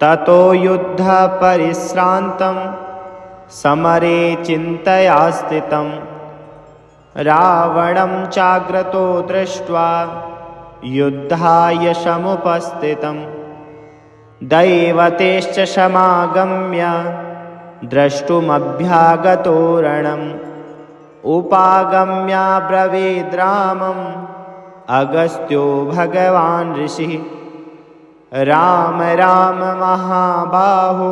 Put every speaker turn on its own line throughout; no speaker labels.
ततो युद्धपरिश्रान्तं समरे चिन्तया स्थितं रावणं चाग्रतो दृष्ट्वा युद्धाय समुपस्थितं दैवतेश्च समागम्य द्रष्टुमभ्यागतो रणम् उपागम्याब्रवीद्रामम् अगस्त्यो भगवान् ऋषिः राम राम महाबाहो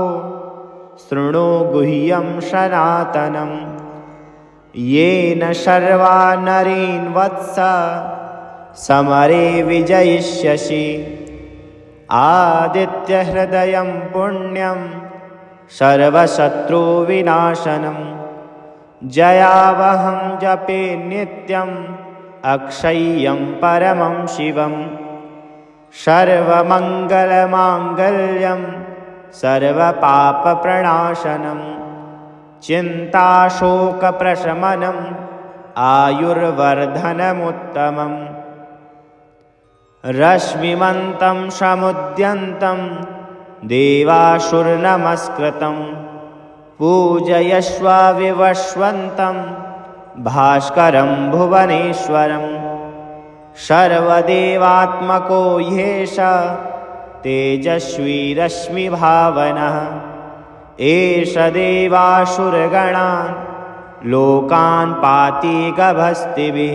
शृणु गुह्यं सनातनं येन सर्वा नरीन् वत्स समरे विजयिष्यसि आदित्यहृदयं पुण्यं सर्वशत्रुविनाशनं जयावहं जपे नित्यम् अक्षय्यं परमं शिवम् सर्वमङ्गलमाङ्गल्यं सर्वपापप्रणाशनं चिन्ताशोकप्रशमनम् आयुर्वर्धनमुत्तमम् रश्मिमन्तं समुद्यन्तं देवासुरनमस्कृतं पूजयस्व विवस्वन्तं भास्करं भुवनेश्वरं सर्वदेवात्मको ह्येष तेजस्वी रश्मिभावनः एष देवासुरगणान् लोकान् पाति गभस्तिभिः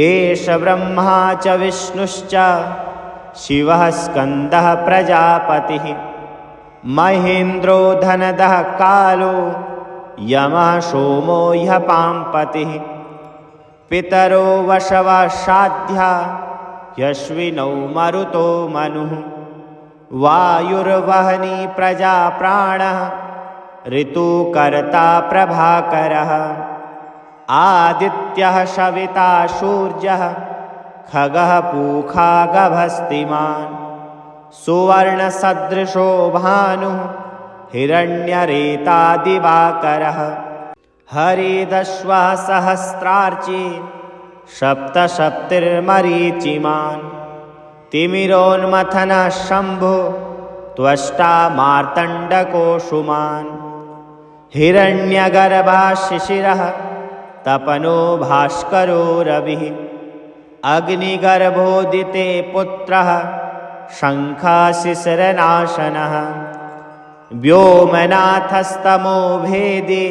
एष ब्रह्मा च विष्णुश्च शिवः स्कन्दः प्रजापतिः महेन्द्रो धनदः कालो यमः सोमो ह्यपाम्पतिः पितरो वशवः साध्या यश्विनौ मरुतो मनुः वायुर्वहनी प्रजा प्राणः ऋतुकर्ता प्रभाकरः आदित्यः सविता सूर्यः खगः पूखा गभस्तिमान् सुवर्णसदृशो भानुः हिरण्यरेतादिवाकरः हरिदश्वः सहस्रार्ची सप्तसप्तिर्मरीचिमान् तिमिरोन्मथनः शम्भो त्वष्टा मार्तण्डकोऽसुमान् हिरण्यगर्भः शिशिरः तपनो भास्करो रविः अग्निगर्भोदिते पुत्रः शङ्खाशिशिरनाशनः व्योमनाथस्तमो भेदे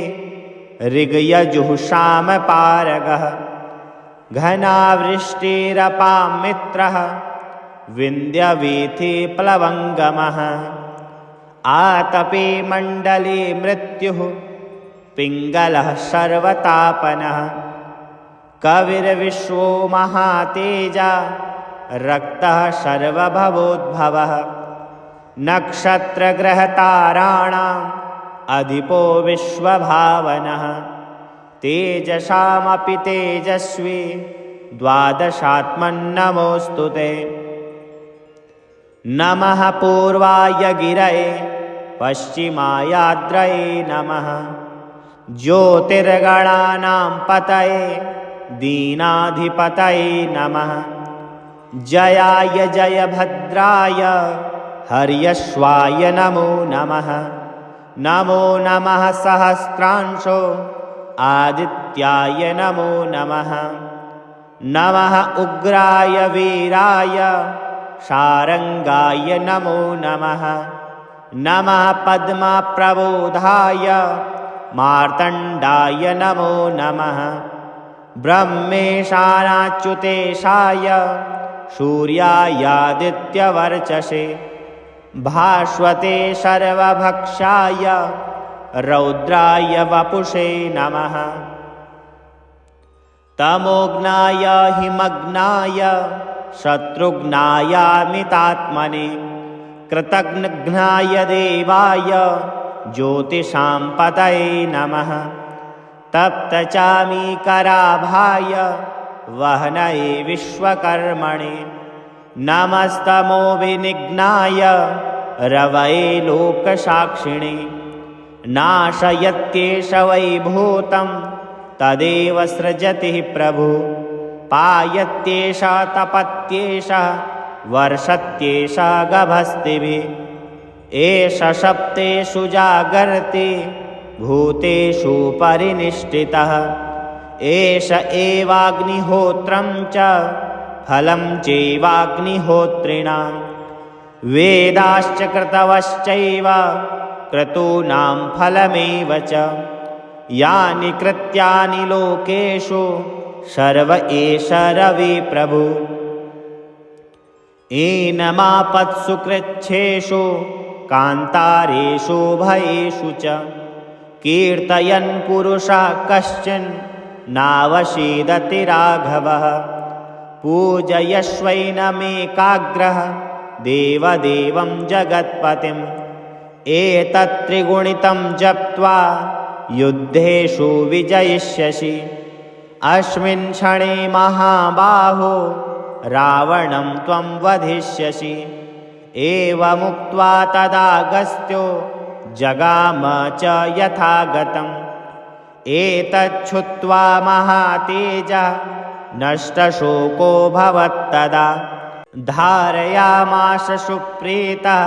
ऋग्यजुः सामपारगः घनावृष्टिरपां मित्रः विन्ध्यवीथिप्लवङ्गमः आतपे मण्डले मृत्युः पिङ्गलः सर्वतापनः कविर्विश्वो महातेजा रक्तः सर्वभवोद्भवः नक्षत्रग्रहताराणाम् अधिपो विश्वभावनः तेजसामपि तेजस्वी द्वादशात्मन्नमोऽस्तु ते नमः पूर्वाय गिरये पश्चिमायाद्रये नमः ज्योतिर्गणानां पतये दीनाधिपतये नमः जयाय जयभद्राय हर्यश्वाय नमो नमः नमो नमः सहस्रांशो आदित्याय नमो नमः नमः उग्राय वीराय शारङ्गाय नमो नमः नमः पद्मप्रबोधाय मार्तण्डाय नमो नमः ब्रह्मेशानाच्युतेशाय सूर्यायादित्यवर्चसे भास्वते सर्वभक्षाय रौद्राय वपुषे नमः तमोघ्नाय हिमग्नाय शत्रुघ्नायामितात्मने कृतघ्नाय देवाय ज्योतिषां पतये नमः तप्तचामीकराभाय वह्नये विश्वकर्मणे नमस्तमोविनिघ्नाय रवये लोकसाक्षिणे नाशयत्येष वैभूतं तदेव सृजति प्रभु पायत्येष तपत्येष वर्षत्येष गभस्तिभिः एष सप्तेषु जागर्ति भूतेषु परिनिष्ठितः एष एवाग्निहोत्रं च फलं चैवाग्निहोत्रिणां वेदाश्च क्रतवश्चैव क्रतूनां फलमेव च यानि कृत्यानि लोकेषु सर्व एष रवि प्रभु एनमापत्सु कृच्छ्रेषु कान्तारेषु भयेषु च कीर्तयन् पुरुषः कश्चिन् नावशीदति राघवः पूजयश्वैनमेकाग्रः देवदेवं जगत्पतिम् एतत्त्रिगुणितं जप्त्वा युद्धेषु विजयिष्यसि अस्मिन् क्षणे महाबाहो रावणं त्वं वधिष्यसि एवमुक्त्वा तदागस्त्यो जगाम च यथागतम् एतच्छ्रुत्वा महातेजः नष्टशोको भवत्तदा धारयामास सुप्रीतः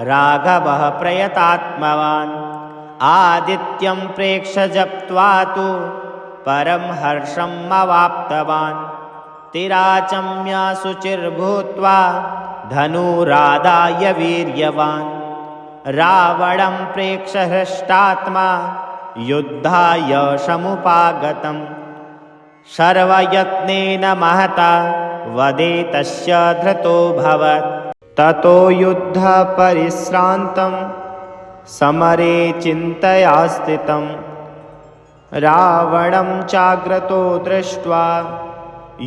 राघवः प्रयतात्मवान् आदित्यं प्रेक्ष्य जप्त्वा तु परं हर्षम् अवाप्तवान् तिराचम्य शुचिर्भूत्वा धनुरादाय वीर्यवान् रावणं प्रेक्ष्य हृष्टात्मा युद्धाय समुपागतम् सर्वयत्नेन महता वदे तस्य धृतोऽभवत् ततो युद्धपरिश्रान्तं समरे चिन्तया स्थितं रावणं चाग्रतो दृष्ट्वा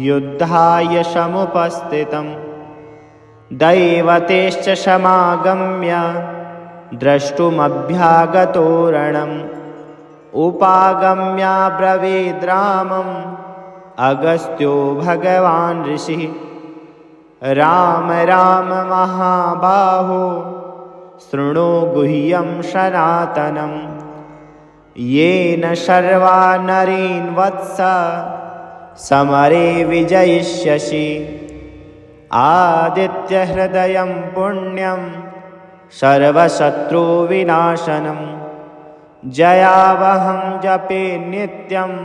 युद्धाय समुपस्थितं दैवतेश्च समागम्य द्रष्टुमभ्यागतो रणम् उपागम्याब्रवीद्रामम् अगस्त्यो भगवान् ऋषिः राम राम महाबाहो शृणु गुह्यं सनातनं येन सर्वा नरीन् वत्स समरे विजयिष्यसि आदित्यहृदयं पुण्यं सर्वशत्रुविनाशनं जयावहं जपे नित्यम्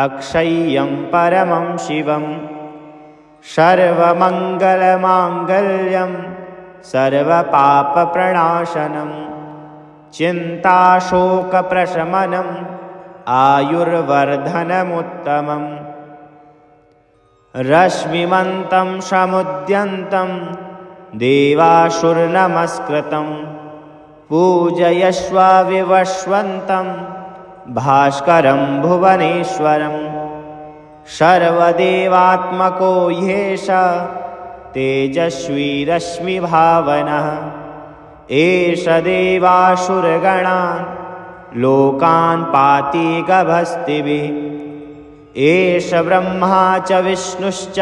अक्षय्यं परमं शिवं सर्वमङ्गलमाङ्गल्यं सर्वपापप्रणाशनं चिन्ताशोकप्रशमनम् आयुर्वर्धनमुत्तमम् रश्मिमन्तं समुद्यन्तं देवासुरनमस्कृतं पूजयस्व विवस्वन्तं भास्करं भुवनेश्वरं सर्वदेवात्मको ह्येष तेजस्वी रश्मिभावनः एष देवासुरगणान् लोकान् पाति गभस्तिभिः एष ब्रह्मा च विष्णुश्च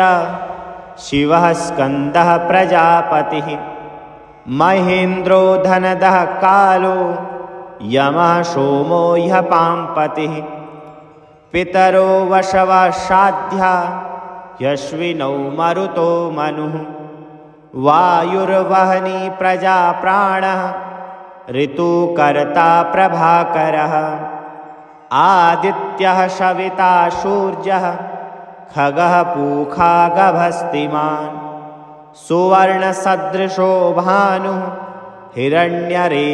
शिवः स्कन्दः प्रजापतिः महेन्द्रो धनदः कालो यमः सोमो ह्यपाम्पतिः पितरो वशवः साध्या यश्विनौ मरुतो मनुः वायुर्वहनी प्रजा प्राणः ऋतुकर्ता प्रभाकरः आदित्यः सविता सूर्यः खगः पूखा गभस्तिमान् सुवर्णसदृशो भानुः हिरण्यरेतादिवाकरः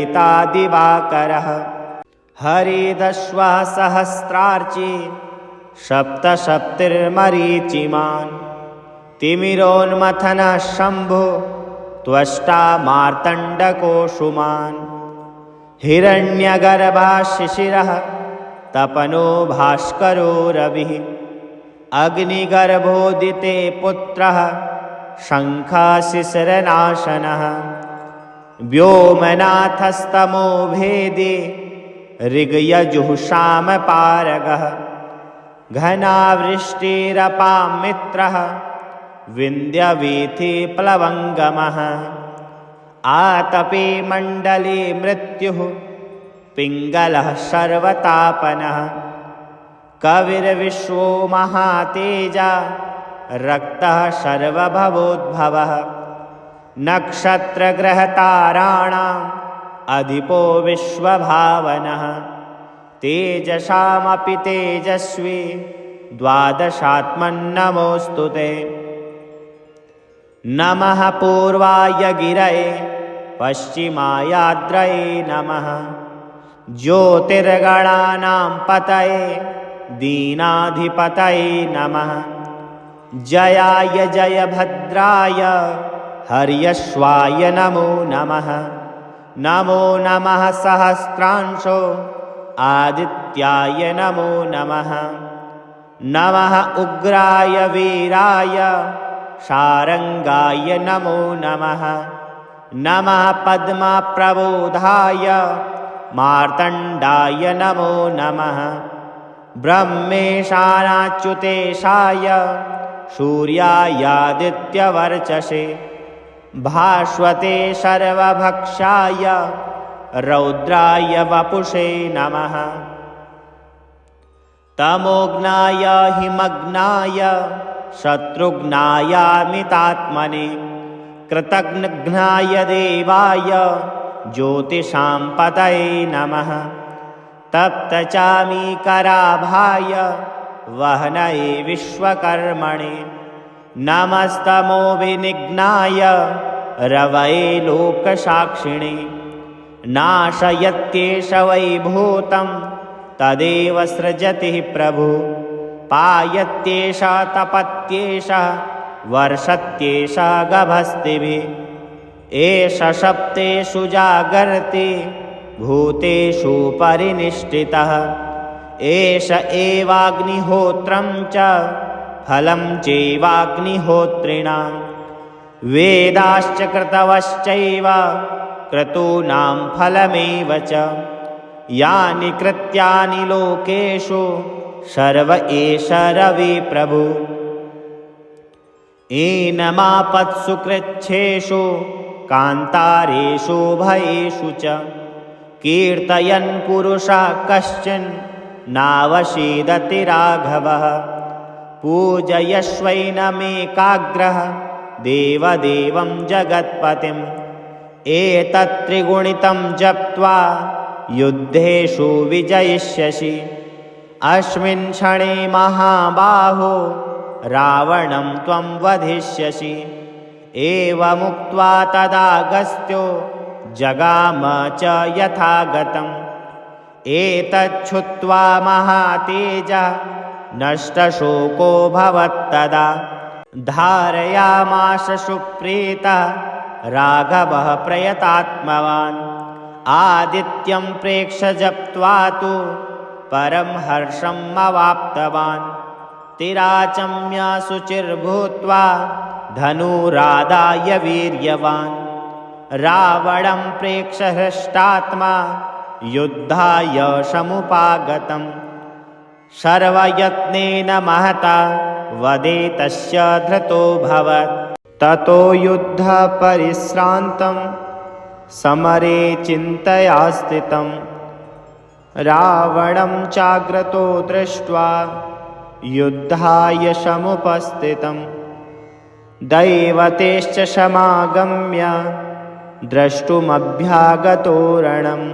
हरिदश्वः सहस्रार्ची सप्तसप्तिर्मरीचिमान् तिमिरोन्मथनः शम्भो त्वष्टा मार्तण्डकोऽसुमान् हिरण्यगर्भः शिशिरः तपनो भास्करो रविः अग्निगर्भोदिते पुत्रः शङ्खशिशिरनाशनः व्योमनाथस्तमो भेदी ऋग्यजुःसामपारगः घनावृष्टिरपां मित्रः विन्ध्यवीथिप्लवङ्गमः आतपे मण्डले मृत्युः पिङ्गलः सर्वतापनः कविर्विश्वो महातेजा रक्तः सर्वभवोद्भवः नक्षत्रग्रहताराणाम् अधिपो विश्वभावनः तेजसामपि तेजस्वी द्वादशात्मन्नमोऽस्तु ते। नमः पूर्वाय गिरये पश्चिमायाद्रये नमः ज्योतिर्गणानां पतये दीनाधिपतये नमः जयाय जयभद्राय हर्यश्वाय नमो नमः नमो नमः सहस्रांशो आदित्याय नमो नमः नमः उग्राय वीराय शारंगाय नमो नमः नमः पद्मप्रबोधाय मार्तण्डाय नमो नमः ब्रह्मेशानाच्युतेशाय सूर्यायादित्यवर्चसे भास्वते सर्वभक्षाय रौद्राय वपुषे नमः तमोघ्नाय हिमग्नाय शत्रुघ्नायामितात्मने कृतघ्नाय देवाय ज्योतिषां पतये नमः तप्तचामीकराभाय वह्नये विश्वकर्मणे नमस्तमोविनिघ्नाय रवये लोकसाक्षिणे नाशयत्येष वैभूतं तदेव सृजति प्रभु पायत्येष तपत्येष वर्षत्येष गभस्तिभिः एष सप्तेषु जागर्ति भूतेषु परिनिष्ठितः एष एवाग्निहोत्रं च फलं चैवाग्निहोत्रिणां वेदाश्च क्रतवश्चैव क्रतूनां फलमेव च यानि कृत्यानि लोकेषु सर्व एष रवि प्रभु एनमापत्सु कृच्छ्रेषु कान्तारेषु भयेषु च कीर्तयन् पुरुषः कश्चन नावशीदति राघवः पूजयश्वैनमेकाग्रः देवदेवं जगत्पतिम् एतत्त्रिगुणितं जप्त्वा युद्धेषु विजयिष्यसि अस्मिन् क्षणे महाबाहो रावणं त्वं वधिष्यसि एवमुक्त्वा तदागस्त्यो जगाम च यथागतम् एतच्छ्रुत्वा महातेजः नष्टशोको भवत्तदा धारयामास सुप्रीतः राघवः प्रयतात्मवान् आदित्यं प्रेक्ष्य जप्त्वा तु परं हर्षम् अवाप्तवान् तिराचम्य शुचिर्भूत्वा धनुरादाय वीर्यवान् रावणं प्रेक्ष्य हृष्टात्मा युद्धाय समुपागतम् सर्वयत्नेन महता वदे तस्य धृतोऽभवत् ततो युद्धपरिश्रान्तं समरे चिन्तया स्थितं रावणं चाग्रतो दृष्ट्वा युद्धाय समुपस्थितं दैवतेश्च समागम्य द्रष्टुमभ्यागतो रणम्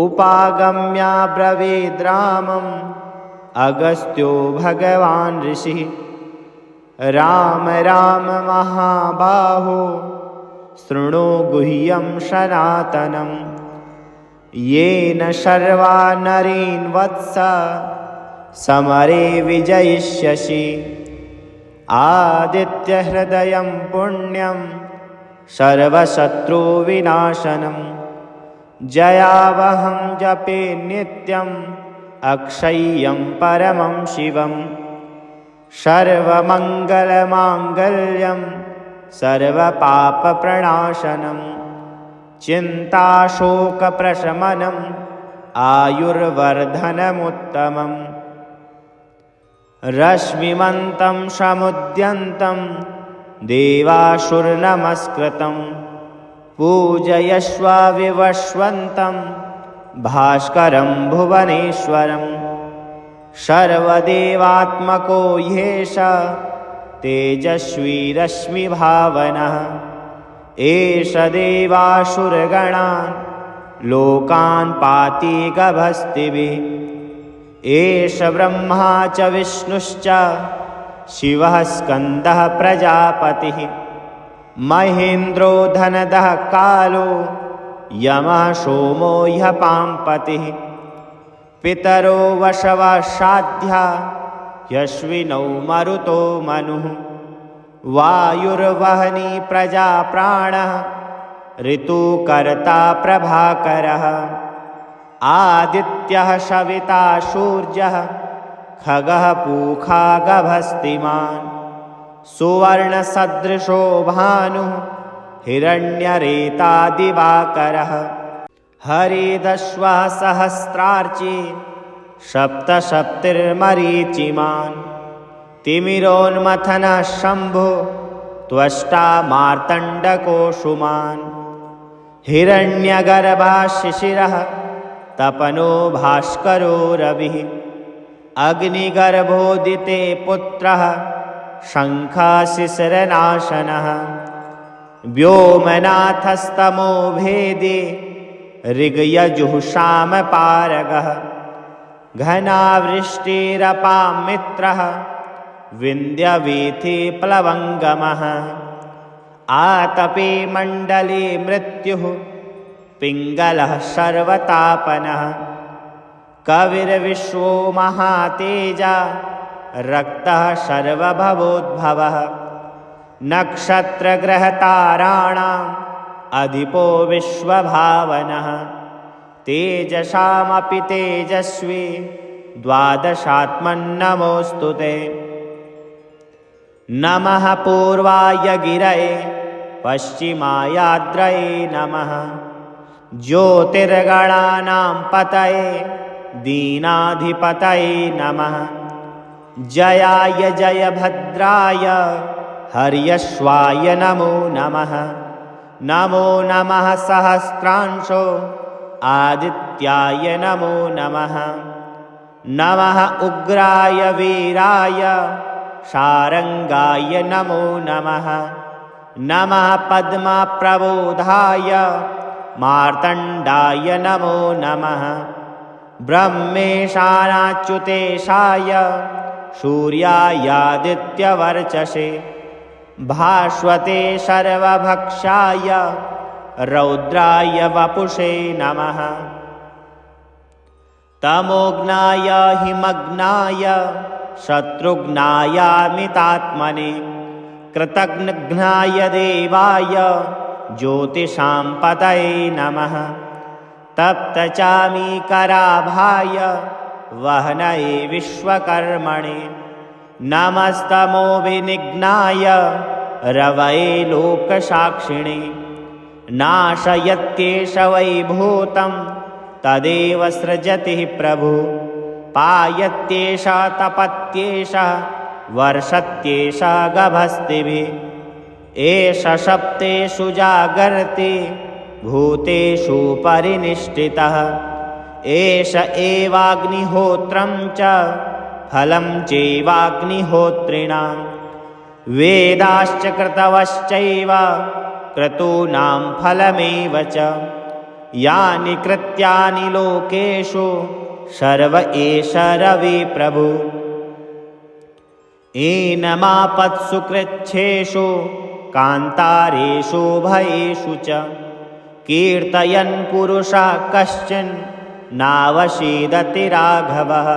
उपागम्य ब्रवीद्रामम् अगस्त्यो भगवान् ऋषिः राम राम महाबाहो शृणु गुह्यं सनातनं येन सर्वा नरीन् वत्स समरे विजयिष्यसि आदित्यहृदयं पुण्यं सर्वशत्रुविनाशनं जयावहं जपे नित्यम् अक्षय्यं परमं शिवं सर्वमङ्गलमाङ्गल्यं सर्वपापप्रणाशनं चिन्ताशोकप्रशमनम् आयुर्वर्धनमुत्तमम् रश्मिमन्तं समुद्यन्तं देवासुरनमस्कृतं पूजयस्व विवस्वन्तं भास्करं भुवनेश्वरं सर्वदेवात्मको ह्येष तेजस्वी रश्मिभावनः एष देवासुरगणान् लोकान् पाति गभस्तिभिः एष ब्रह्मा च विष्णुश्च शिवः स्कन्दः प्रजापतिः महेन्द्रो धनदः कालो यमः सोमो ह्यपाम्पतिः पितरो वशवः साध्या यश्विनौ मरुतो मनुः वायुर्वहनी प्रजा प्राणः ऋतुकर्ता प्रभाकरः आदित्यः सविता सूर्यः खगः पूखा गभस्तिमान् सुवर्णसदृशो भानुः हिरण्यरेता दिवाकरः हरिदश्वः सहस्रार्ची सप्तसप्तिर्मरीचिमान् तिमिरोन्मथनः शम्भो त्वष्टा मार्तण्डकोऽसुमान् हिरण्यगर्भः शिशिरः तपनो भास्करो रविः अग्निगर्भोदिते पुत्रः शङ्खशिशिरनाशनः व्योमनाथस्तमो भेदे ऋग्यजुःसामपारगः घनावृष्टिरपां मित्रः विन्ध्यवीथिप्लवङ्गमः आतपे मण्डले मृत्युः पिङ्गलः सर्वतापनः कविर्विश्वो महातेजा रक्तः सर्वभवोद्भवः नक्षत्रग्रहताराणाम् अधिपो विश्वभावनः तेजसामपि तेजस्वी द्वादशात्मन्नमोऽस्तु ते नमः पूर्वाय गिरये पश्चिमायाद्रये नमः ज्योतिर्गणानां पतये दीनाधिपतये नमः जयाय जयभद्राय हर्यश्वाय नमो नमः नमो नमः सहस्रांशो आदित्याय नमो नमः नमः उग्राय वीराय शारङ्गाय नमो नमः नमः पद्मप्रबोधाय मार्तण्डाय नमो नमः ब्रह्मेशानाच्युतेशाय सूर्यायादित्यवर्चसे भास्वते सर्वभक्षाय रौद्राय वपुषे नमः तमोघ्नाय हिमग्नाय शत्रुघ्नायामितात्मने कृतघ्नाय देवाय ज्योतिषां पतये नमः तप्तचामीकराभाय वह्नये विश्वकर्मणे नमस्तमोविनिघ्नाय रवये लोकसाक्षिणे नाशयत्येष वै भूतं तदेव सृजति प्रभु पायत्येष तपत्येष वर्षत्येष गभस्तिभिः एष सप्तेषु जागर्ति भूतेषु परिनिष्ठितः एष एवाग्निहोत्रं च फलं चैवाग्निहोत्रिणां वेदाश्च कृतवश्चैव क्रतूनां फलमेव च यानि कृत्यानि लोकेषु सर्व एष रवि प्रभु एनमापत्सु कृच्छ्रेषु कान्तारेषु भयेषु च कीर्तयन् पुरुषः कश्चिन् नावसीदति राघवः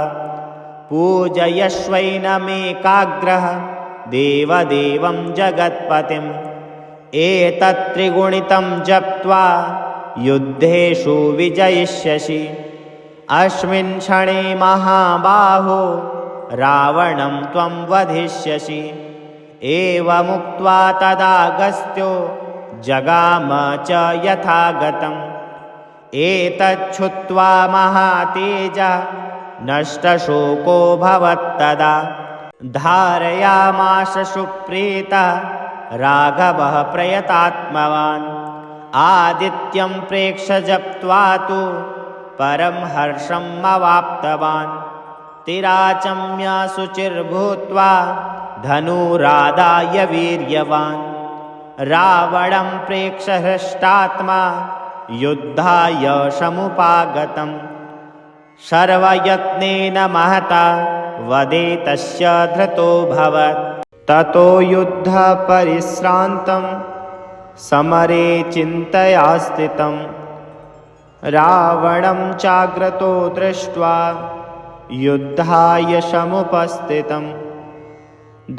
पूजयश्वैनमेकाग्रः देवदेवं जगत्पतिम् एतत्त्रिगुणितं जप्त्वा युद्धेषु विजयिष्यसि अस्मिन् क्षणे महाबाहो रावणं त्वं वधिष्यसि एवमुक्त्वा तदागस्त्यो जगाम च यथागतम् एतच्छ्रुत्वा महातेजः नष्टशोको भवत्तदा धारयामास सुप्रीतः राघवः प्रयतात्मवान् आदित्यं प्रेक्ष्य जप्त्वा तु परं हर्षम् अवाप्तवान् तिराचम्य शुचिर्भूत्वा धनुरादाय वीर्यवान् रावणं प्रेक्ष्य हृष्टात्मा युद्धाय समुपागतं सर्वयत्नेन महता वदे तस्य धृतोऽभवत्। ततो युद्धपरिश्रान्तं समरे चिन्तया स्थितं रावणं चाग्रतो दृष्ट्वा युद्धाय समुपस्थितं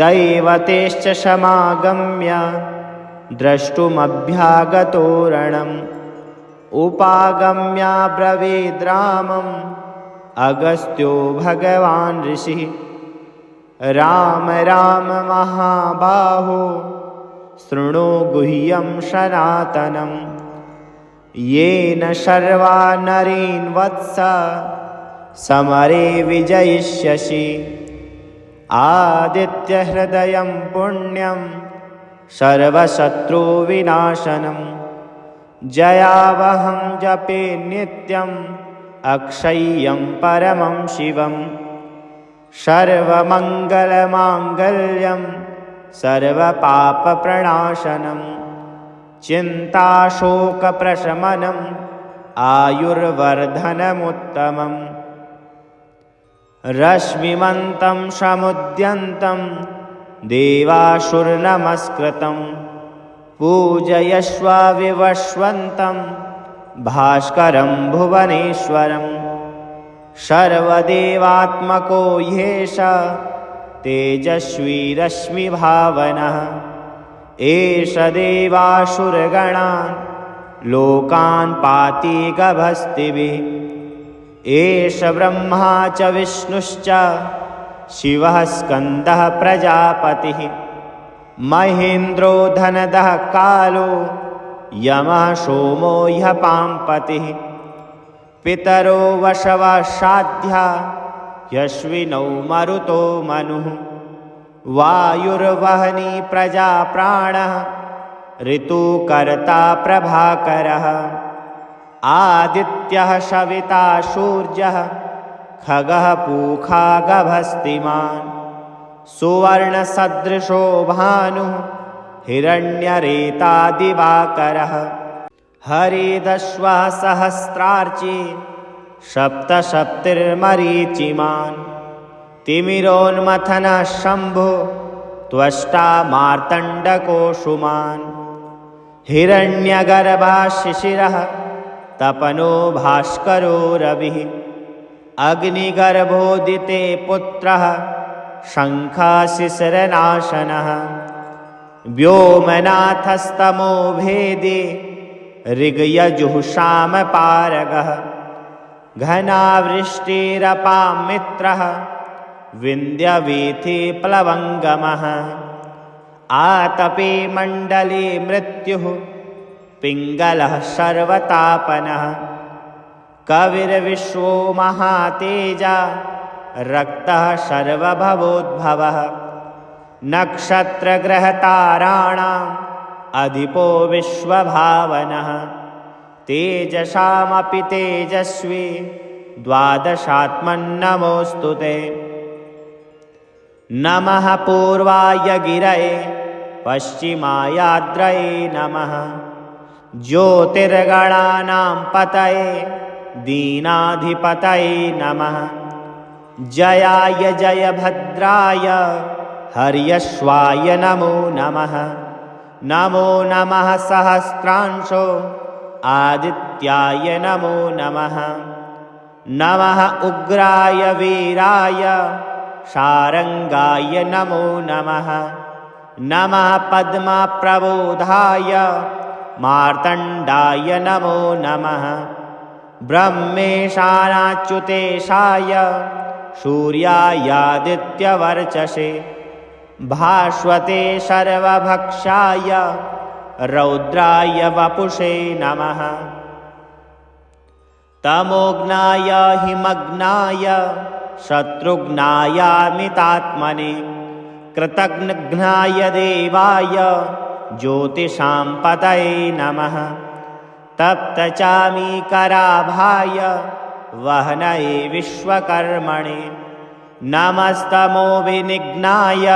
दैवतेश्च समागम्य द्रष्टुमभ्यागतो रणम् उपागम्याब्रवीद्रामम् अगस्त्यो भगवान् ऋषिः राम राम महाबाहो शृणु गुह्यं सनातनं येन सर्वा नरीन् वत्स समरे विजयिष्यसि आदित्यहृदयं पुण्यं सर्वशत्रुविनाशनं जयावहं जपे नित्यम् अक्षय्यं परमं शिवं सर्वमङ्गलमाङ्गल्यं सर्वपापप्रणाशनं चिन्ताशोकप्रशमनम् आयुर्वर्धनमुत्तमम् रश्मिमन्तं समुद्यन्तं देवासुरनमस्कृतं पूजयस्व विवस्वन्तं भास्करं भुवनेश्वरं सर्वदेवात्मको ह्येष तेजस्वी रश्मिभावनः एष देवासुरगणान् लोकान् पाति गभस्तिभिः एष ब्रह्मा च विष्णुश्च शिवः स्कन्दः प्रजापतिः महेन्द्रो धनदः कालो यमः सोमो ह्यः पाम्पतिः पितरो वशवः साध्या यश्विनौ मरुतो मनुः वायुर्वहनी प्रजा प्राणः ऋतुकर्ता प्रभाकरः आदित्यः सविता सूर्यः खगः पूखा गभस्तिमान् सुवर्णसदृशो भानुः हिरण्यरेतादिवाकरः हरिदश्वः सहस्रार्ची सप्तसप्तिर्मरीचिमान् तिमिरोन्मथनः शम्भो त्वष्टा मार्तण्डकोऽसुमान् हिरण्यगर्भः शिशिरः तपनो भास्करो रविः अग्निगर्भोदिते पुत्रः शङ्खशिशिरनाशनः व्योमनाथस्तमो भेदी ऋग्यजुःसामपारगः घनावृष्टिरपां मित्रः विन्ध्यवीथिप्लवङ्गमः आतपे मण्डले मृत्युः पिङ्गलः सर्वतापनः कविर्विश्वो महातेजा रक्तः सर्वभवोद्भवः नक्षत्रग्रहताराणाम् अधिपो विश्वभावनः तेजसामपि तेजस्वी द्वादशात्मन्नमोऽस्तु ते नमः पूर्वाय गिरये पश्चिमायाद्रये नमः ज्योतिर्गणानां पतये दीनाधिपतये नमः जयाय जयभद्राय हर्यश्वाय नमो नमः नमो नमः सहस्रांशो आदित्याय नमो नमः नमः उग्राय वीराय शारङ्गाय नमो नमः नमः पद्मप्रबोधाय मार्तण्डाय नमो नमः ब्रह्मेशानाच्युतेशाय सूर्यायादित्यवर्चसे भास्वते सर्वभक्षाय रौद्राय वपुषे नमः तमोघ्नाय हिमग्नाय शत्रुघ्नायामितात्मने कृतघ्नाय देवाय ज्योतिषां पतये नमः तप्तचामीकराभाय वह्नये विश्वकर्मणे नमस्तमोभिनिघ्नाय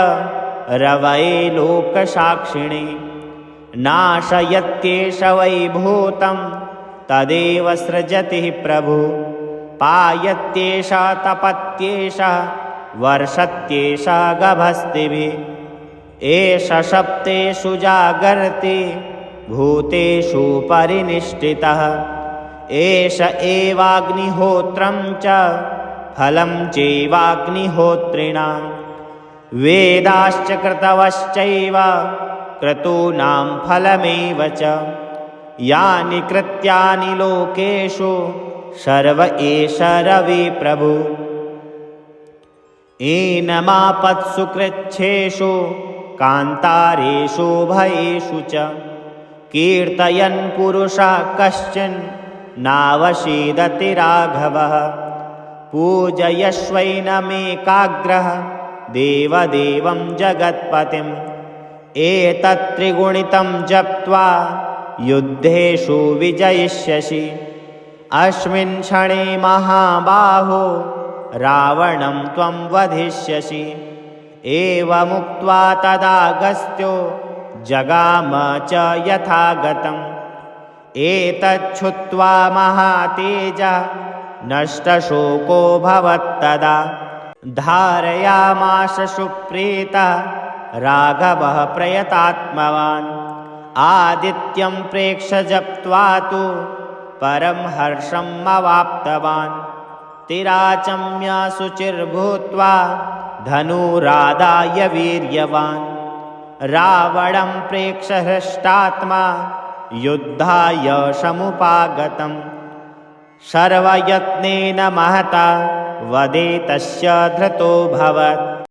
रवये लोकसाक्षिणे नाशयत्येष वै भूतं तदेव सृजति प्रभु पायत्येष तपत्येष वर्षत्येष गभस्तिभिः एष सप्तेषु जागर्ति भूतेषु परिनिष्ठितः एष एवाग्निहोत्रं च फलं चैवाग्निहोत्रिणां वेदाश्च क्रतवश्चैव क्रतूनां फलमेव च यानि कृत्यानि लोकेषु सर्व एष रविः प्रभु एनमापत्सु कृच्छ्रेषु कान्तारेषु भयेषु च कीर्तयन् पुरुषः कश्चन नावशीदति राघवः पूजयश्वैनमेकाग्रः देवदेवं जगत्पतिम् एतत्त्रिगुणितं जप्त्वा युद्धेषु विजयिष्यसि अस्मिन् क्षणे महाबाहो रावणं त्वं वधिष्यसि एवमुक्त्वा तदागस्त्यो जगाम च यथागतम् एतच्छ्रुत्वा महातेजः नष्टशोको भवत्तदा धारयामास सुप्रीतः राघवः प्रयतात्मवान् आदित्यं प्रेक्ष्य जप्त्वा तु परं हर्षम् अवाप्तवान् तिराचम्य शुचिर्भूत्वा धनुरादाय वीर्यवान् रावणं प्रेक्ष्य हृष्टात्मा युद्धाय समुपागतम् सर्वयत्नेन महता वदे तस्य धृतोऽभवत्